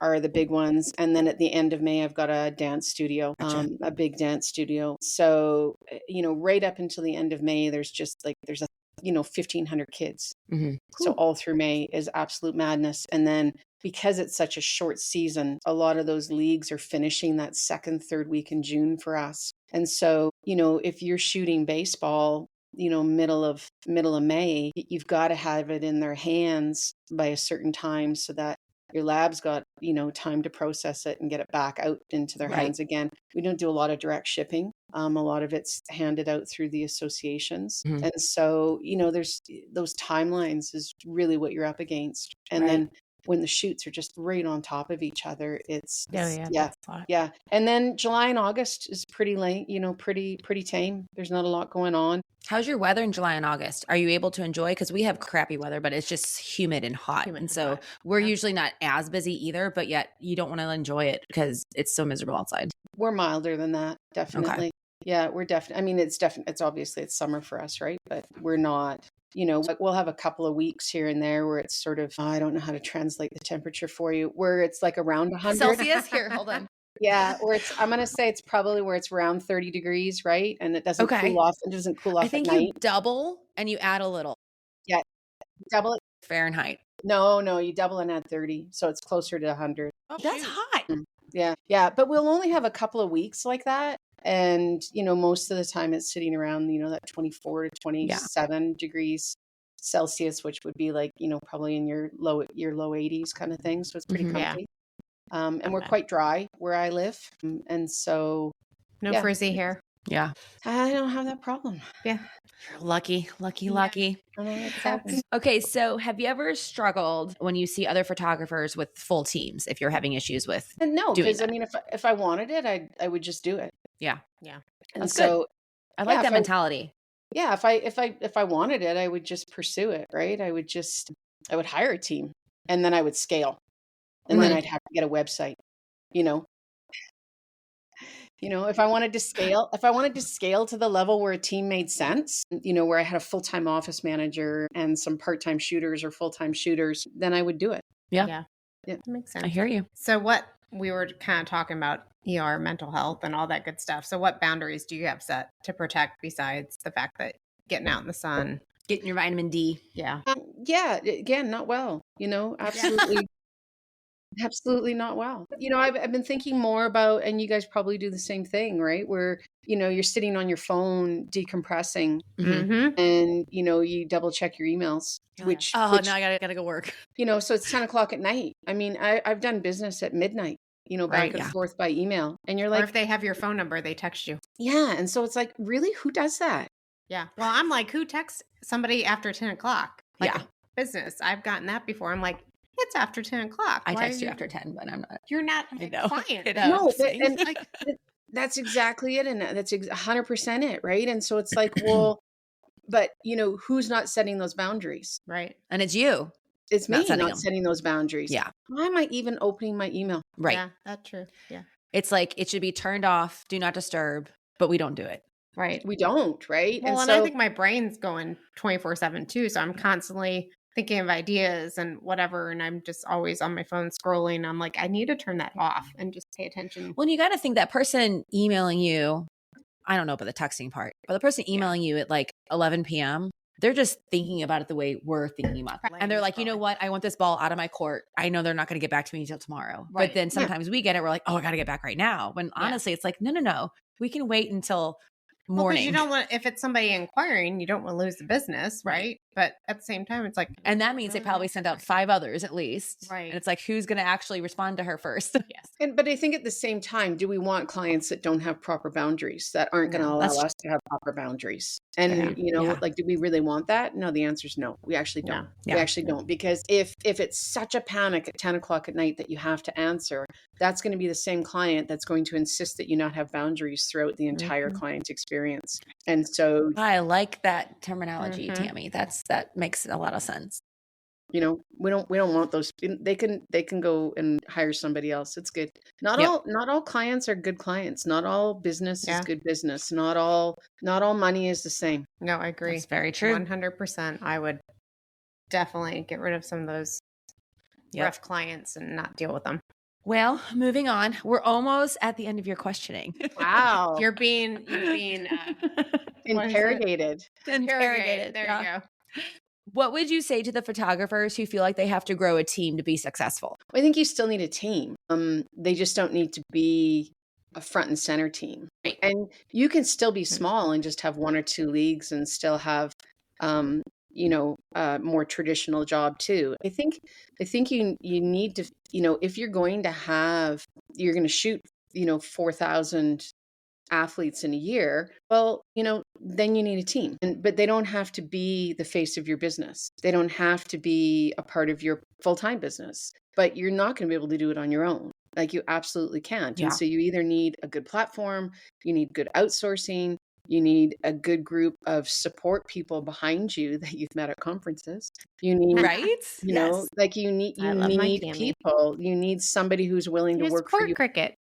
are the big ones. And then at the end of May, I've got a dance studio, a big dance studio. So, right up until the end of May, there's 1,500 kids. So all through May is absolute madness. And then because it's such a short season, a lot of those leagues are finishing that second, third week in June for us. And so, if you're shooting baseball, middle of May, you've got to have it in their hands by a certain time so that your lab's got, time to process it and get it back out into their hands again. We don't do a lot of direct shipping. A lot of it's handed out through the associations. And so, there's those timelines is really what you're up against. And then when the shoots are just right on top of each other, it's yeah. And then July and August is pretty late, pretty tame. There's not a lot going on. How's your weather in July and August? Are you able to enjoy? Because we have crappy weather, but it's just humid and hot. And so we're usually not as busy either, but yet you don't want to enjoy it because it's so miserable outside. We're milder than that, definitely. Okay. Yeah, we're definitely, I mean, it's obviously it's summer for us, right? But we're not, we'll have a couple of weeks here and there where it's sort of, I don't know how to translate the temperature for you, where it's like around 100. Celsius? Here, hold on. Yeah, I'm going to say it's probably where it's around 30 degrees, right? And it doesn't cool off. It doesn't cool off I think at night. You double and you add a little. Yeah, double it. Fahrenheit. No, you double and add 30. So it's closer to 100. Oh, that's hot. Yeah. But we'll only have a couple of weeks like that. And, most of the time it's sitting around, that 24 to 27 degrees Celsius, which would be like, probably in your low 80s kind of thing. So it's pretty comfy. And we're quite dry where I live. And so. No frizzy hair. Yeah. I don't have that problem. Yeah. Lucky. Okay. So have you ever struggled when you see other photographers with full teams, if you're having issues with? No, because I mean, if I wanted it, I would just do it. Yeah. And that's so good. I like that mentality. If I wanted it, I would just pursue it. Right. I would hire a team and then I would scale and then I'd have to get a website, if I wanted to scale to the level where a team made sense, where I had a full-time office manager and some part-time shooters or full-time shooters, then I would do it. Yeah. That makes sense. I hear you. So what we were kind of talking about ER, mental health and all that good stuff. So what boundaries do you have set to protect besides the fact that getting out in the sun, getting your vitamin D? Yeah. Again, not well, absolutely. Absolutely not well. I've been thinking more about, and you guys probably do the same thing, right? Where, you're sitting on your phone decompressing and, you double check your emails, which now I gotta go work. So it's 10 o'clock at night. I mean, I've done business at midnight, back and forth by email. And you're like, or if they have your phone number, they text you. Yeah. And so it's like, really, who does that? Yeah. Well, I'm like, who texts somebody after 10 o'clock? Like business. I've gotten that before. I'm like, it's after 10 o'clock. I text you after 10, but I'm not. You're not a client. No, that's exactly it. And that's 100% it. Right. And so it's like, well, but who's not setting those boundaries? Right. And it's you. It's me not setting those boundaries. Yeah. Why am I even opening my email? Right. Yeah, that's true. Yeah. It's like, it should be turned off, do not disturb, but we don't do it. Right. We don't. Right. Well, and I think my brain's going 24/7 too. So I'm constantly thinking of ideas and whatever. And I'm just always on my phone scrolling. I'm like, I need to turn that off and just pay attention. Well, you got to think that person emailing you, I don't know about the texting part, but the person emailing you at like 11 p.m., they're just thinking about it the way we're thinking about it. And they're like, you know what? I want this ball out of my court. I know they're not going to get back to me until tomorrow. Right. But then sometimes we get it. We're like, oh, I got to get back right now. When honestly, it's like, no. We can wait until morning. You don't want, if it's somebody inquiring, you don't want to lose the business, right? But at the same time, it's like, And that means they probably sent out 5 others at least. Right. And it's like, who's going to actually respond to her first? yes. But I think at the same time, do we want clients that don't have proper boundaries, that aren't going to No, allow that's- us to have proper boundaries? And, Yeah. you know, Yeah. like, do we really want that? No, the answer is no. We actually don't. Yeah. We actually don't. Because if it's such a panic at 10 o'clock at night that you have to answer, that's going to be the same client that's going to insist that you not have boundaries throughout the entire client experience. And so, I like that terminology, Mhm. Tammy. That makes a lot of sense. you know, we don't want those. They can go and hire somebody else. It's good. Not Yep. all clients are good clients. Not all business Yeah. is good business. Not all money is the same. No, I agree. That's very true. 100%. I would definitely get rid of some of those Yep. rough clients and not deal with them. Well, moving on. We're almost at the end of your questioning. Wow. You're being Interrogated. Interrogated. There Yeah. you go. What would you say to the photographers who feel like they have to grow a team to be successful? I think you still need a team. They just don't need to be a front and center team. Right. And you can still be small and just have 1 or 2 leagues and still have, a more traditional job too. I think you need to, if you're going to shoot, 4,000 athletes in a year, well, then you need a team. But they don't have to be the face of your business. They don't have to be a part of your full-time business, but you're not going to be able to do it on your own. Like, you absolutely can't. Yeah. And so you either need a good platform, you need good outsourcing, you need a good group of support people behind you that you've met at conferences. You need, Right? you know, like you need I love my Tammy. people. You need somebody who's willing to work for Sport you. cricket.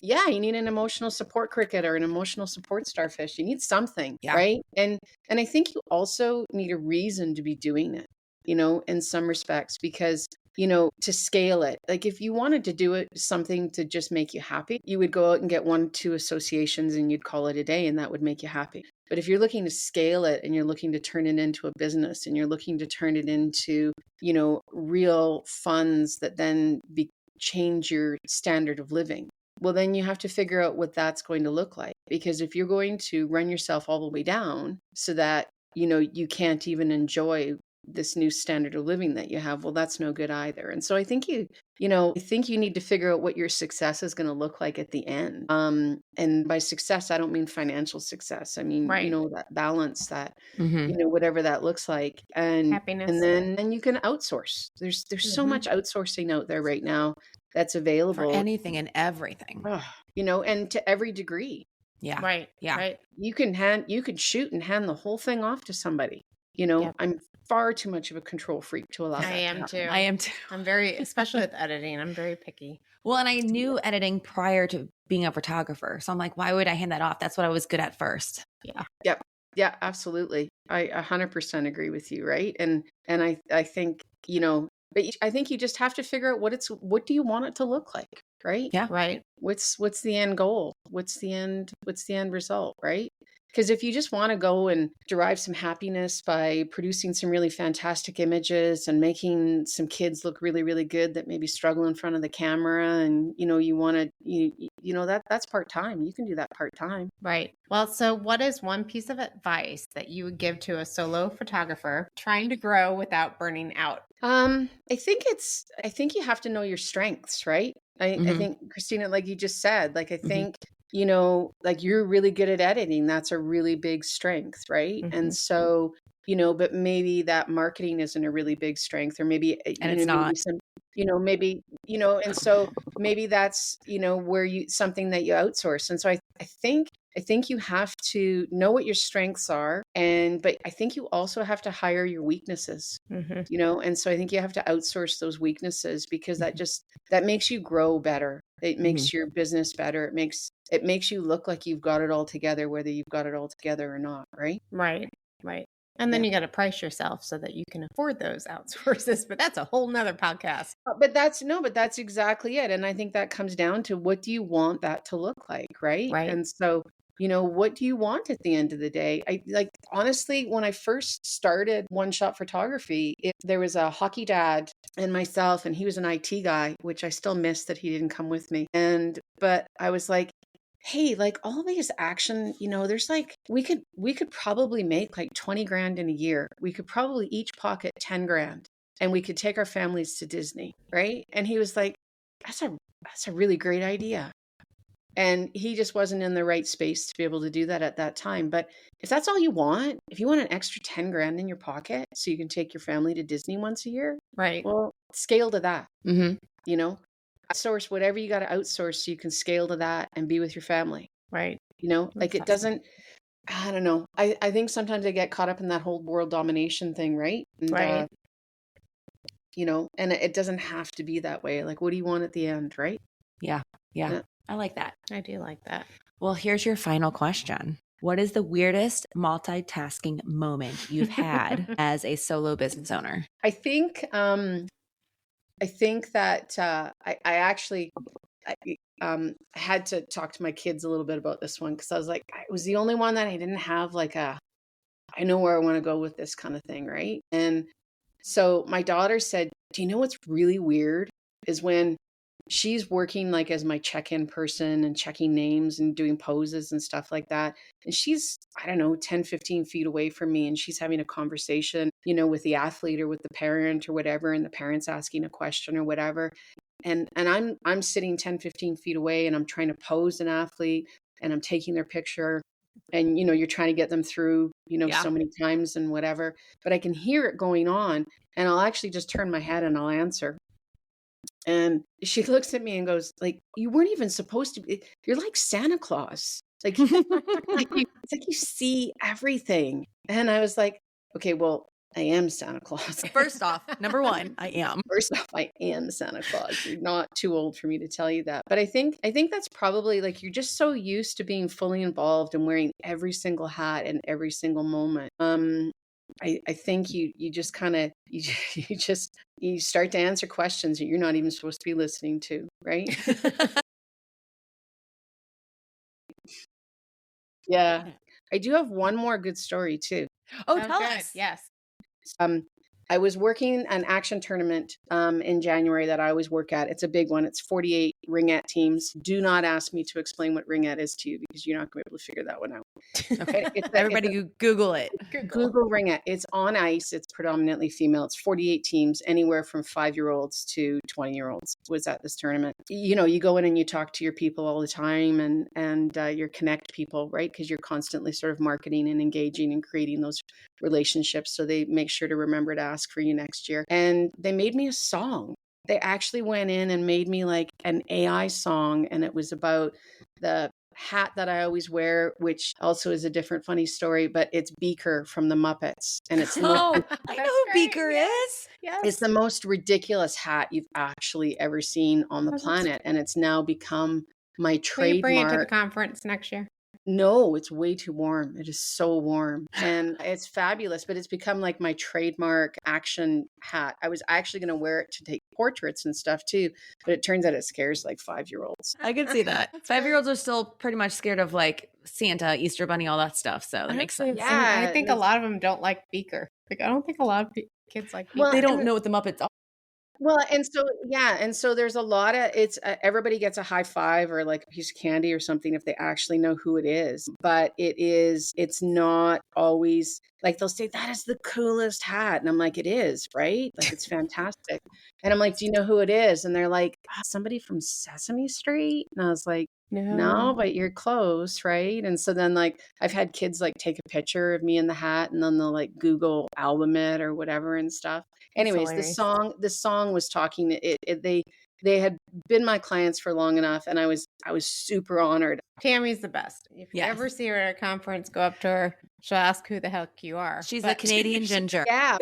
Yeah, you need an emotional support cricket or an emotional support starfish. You need something, Yeah. right? And I think you also need a reason to be doing it, in some respects, because, to scale it. Like, if you wanted to do it something to just make you happy, you would go out and get 1, 2 associations and you'd call it a day, and that would make you happy. But if you're looking to scale it and you're looking to turn it into a business and you're looking to turn it into, real funds that then change your standard of living, well, then you have to figure out what that's going to look like. Because if you're going to run yourself all the way down so that, you can't even enjoy this new standard of living that you have, well, that's no good either. And so I think you need to figure out what your success is going to look like at the end. And by success, I don't mean financial success. I mean, Right. that balance, that, Mhm. whatever that looks like. And Happiness. And then you can outsource. There's so Mhm. much outsourcing out there right now that's available. For anything and everything. And to every degree. Yeah. Right. Yeah. Right. You could shoot and hand the whole thing off to somebody. Yep. I'm far too much of a control freak to allow that. I to am happen. too. I am too. I'm very, especially with editing, I'm very picky. Well, and I knew editing prior to being a photographer. So I'm like, why would I hand that off? That's what I was good at first. Yeah, absolutely. I 100% agree with you. Right. And I think, but I think you just have to figure out what do you want it to look like? Right. Yeah. Right. What's the end goal? What's the end result? Right. Because if you just want to go and derive some happiness by producing some really fantastic images and making some kids look really, really good that maybe struggle in front of the camera, and you want to, that's part-time. You can do that part-time. Right. Well, so what is one piece of advice that you would give to a solo photographer trying to grow without burning out? I think you have to know your strengths, right? I think, Christina, like you just said, like, I think, like, you're really good at editing. That's a really big strength, right? Mhm. And so, but maybe that marketing isn't a really big strength, or maybe, And it's not. and so maybe that's, where something that you outsource. And so I think you have to know what your strengths are, but I think you also have to hire your weaknesses, Mm-hmm. and so I think you have to outsource those weaknesses, because that makes you grow better. It makes your business better. It makes you look like you've got it all together, whether you've got it all together or not, right? Right. Right. And then you got to price yourself so that you can afford those outsources. But that's a whole nother podcast. But that's exactly it. And I think that comes down to, what do you want that to look like, right? Right. And so, what do you want at the end of the day? Honestly, when I first started one-shot photography, there was a hockey dad and myself, and he was an IT guy, which I still miss that he didn't come with me. But I was like, hey, like all these action, there's like, we could probably make like 20 grand in a year. We could probably each pocket 10 grand and we could take our families to Disney. Right. And he was like, that's a really great idea. And he just wasn't in the right space to be able to do that at that time. But if that's all you want, if you want an extra 10 grand in your pocket so you can take your family to Disney once a year, Right. well, scale to that. Mm-hmm. Outsource whatever you got to outsource so you can scale to that and be with your family. Right. Like it doesn't, I don't know. I think sometimes I get caught up in that whole world domination thing, right? And, Right. And it doesn't have to be that way. Like, what do you want at the end, right? Yeah. I like that. I do like that. Well, here's your final question. What is the weirdest multitasking moment you've had as a solo business owner? I think that I actually had to talk to my kids a little bit about this one because I was like, I was the only one that I didn't have like I know where I want to go with this kind of thing, right? And so my daughter said, do you know what's really weird is when she's working like as my check-in person and checking names and doing poses and stuff like that. And she's, I don't know, 10, 15 feet away from me. And she's having a conversation, with the athlete or with the parent or whatever. And the parent's asking a question or whatever. And I'm sitting 10, 15 feet away and I'm trying to pose an athlete and I'm taking their picture. And, you're trying to get them through, so many times and whatever. But I can hear it going on. And I'll actually just turn my head and I'll answer. And she looks at me and goes, like, you weren't even supposed to be, you're like Santa Claus. Like, it's like you see everything. And I was like, okay, well, I am Santa Claus. First off, number one, I am. First off, I am Santa Claus. You're not too old for me to tell you that. But I think that's probably like, you're just so used to being fully involved and wearing every single hat in every single moment. I think you just kind of, you start to answer questions that you're not even supposed to be listening to, right? Yeah. I do have one more good story too. Oh, tell us. Yes. I was working an action tournament in January that I always work at. It's a big one. It's 48 ringette teams. Do not ask me to explain what ringette is to you because you're not going to be able to figure that one out. Okay. Everybody Google it. Google ringette. It's on ice. It's predominantly female. It's 48 teams, anywhere from 5-year-olds to 20-year-olds was at this tournament. You go in and you talk to your people all the time and you connect people, right? Because you're constantly sort of marketing and engaging and creating those relationships. So they make sure to remember to ask for you next year. And they made me a song. They actually went in and made me like an AI song. And it was about the hat that I always wear, which also is a different funny story, but it's Beaker from the Muppets. And it's I know who Beaker is. Yes. It's the most ridiculous hat you've actually ever seen on the planet. And it's now become my Will you bring it to the trademark. conference next year? No, it's way too warm. It is so warm and it's fabulous, but it's become like my trademark action hat. I was actually going to wear it to take portraits and stuff too, but it turns out it scares like 5-year-olds. I can see that. 5-year-olds are still pretty much scared of like Santa, Easter Bunny, all that stuff. So that makes sense. Yeah, I think a lot of them don't like Beaker. Like, I don't think a lot of kids like Beaker. They don't know what the Muppets are. Well, and so there's a lot of everybody gets a high five or like a piece of candy or something if they actually know who it is. But it's not always like they'll say that is the coolest hat, and I'm like, it is, right? Like it's fantastic. And I'm like, do you know who it is? And they're like, somebody from Sesame Street. And I was like, no, but you're close, right? And so then like I've had kids like take a picture of me in the hat, and then they'll like Google album it or whatever and stuff. Anyways, the song was talking. They had been my clients for long enough, and I was super honored. Tammy's the best. If you ever see her at a conference, go up to her. She'll ask who the heck you are. She's a Canadian ginger. Yeah.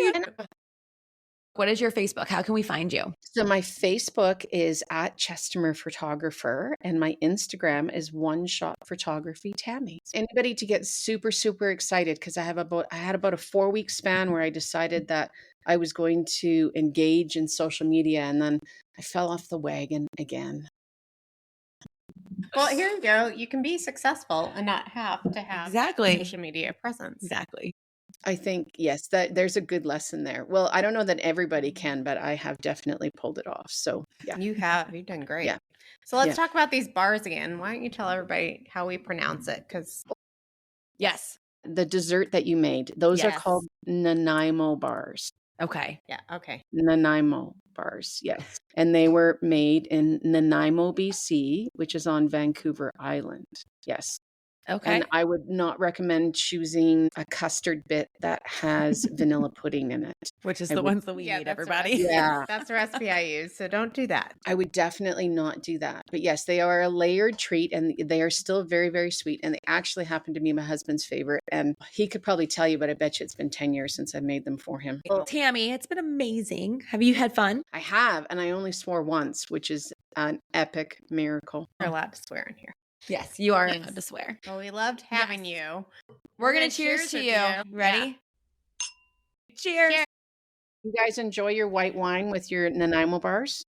What is your Facebook? How can we find you? So my Facebook is at Chestermer Photographer, and my Instagram is One Shot Photography Tammy. Anybody to get super, super excited because I had about a 4-week span where I decided that I was going to engage in social media, and then I fell off the wagon again. Well, here you go. You can be successful and not have to have social media presence. Exactly. I think, yes, that there's a good lesson there. Well, I don't know that everybody can, but I have definitely pulled it off. So yeah. You've done great. Yeah. So let's Yeah. talk about these bars again. Why don't you tell everybody how we pronounce it? Because Yes. The dessert that you made, those are Yes. called Nanaimo bars. Okay. yeah, okay. Nanaimo bars, yes. And they were made in Nanaimo, BC, which is on Vancouver Island. Yes. Okay. And I would not recommend choosing a custard bit that has vanilla pudding in it. Which is I the would- ones that we Yeah, need, that's the everybody. recipe. Yeah. That's the recipe I use. So don't do that. I would definitely not do that. But yes, they are a layered treat and they are still very, very sweet. And they actually happen to be my husband's favorite. And he could probably tell you, but I bet you it's been 10 years since I made them for him. Well, Tammy, it's been amazing. Have you had fun? I have, and I only swore once, which is an epic miracle. You're allowed to swear in here. Yes, you are Yes. allowed to swear. Well, we loved having you. We're going to cheers to with you. Ready? Cheers. Cheers. You guys enjoy your white wine with your Nanaimo bars?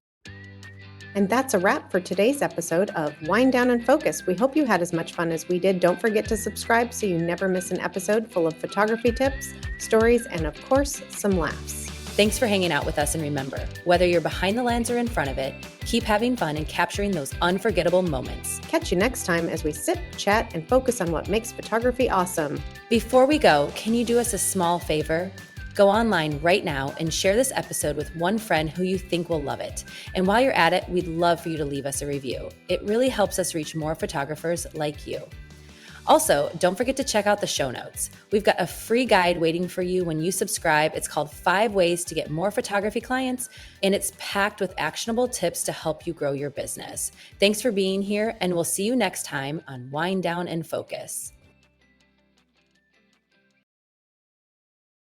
And that's a wrap for today's episode of Wind Down and Focus. We hope you had as much fun as we did. Don't forget to subscribe so you never miss an episode full of photography tips, stories, and of course, some laughs. Thanks for hanging out with us, and remember, whether you're behind the lens or in front of it, keep having fun and capturing those unforgettable moments. Catch you next time as we sit, chat, and focus on what makes photography awesome. Before we go, can you do us a small favor? Go online right now and share this episode with one friend who you think will love it. And while you're at it, we'd love for you to leave us a review. It really helps us reach more photographers like you. Also, don't forget to check out the show notes. We've got a free guide waiting for you when you subscribe. It's called 5 Ways to Get More Photography Clients, and it's packed with actionable tips to help you grow your business. Thanks for being here, and we'll see you next time on Wind Down and Focus.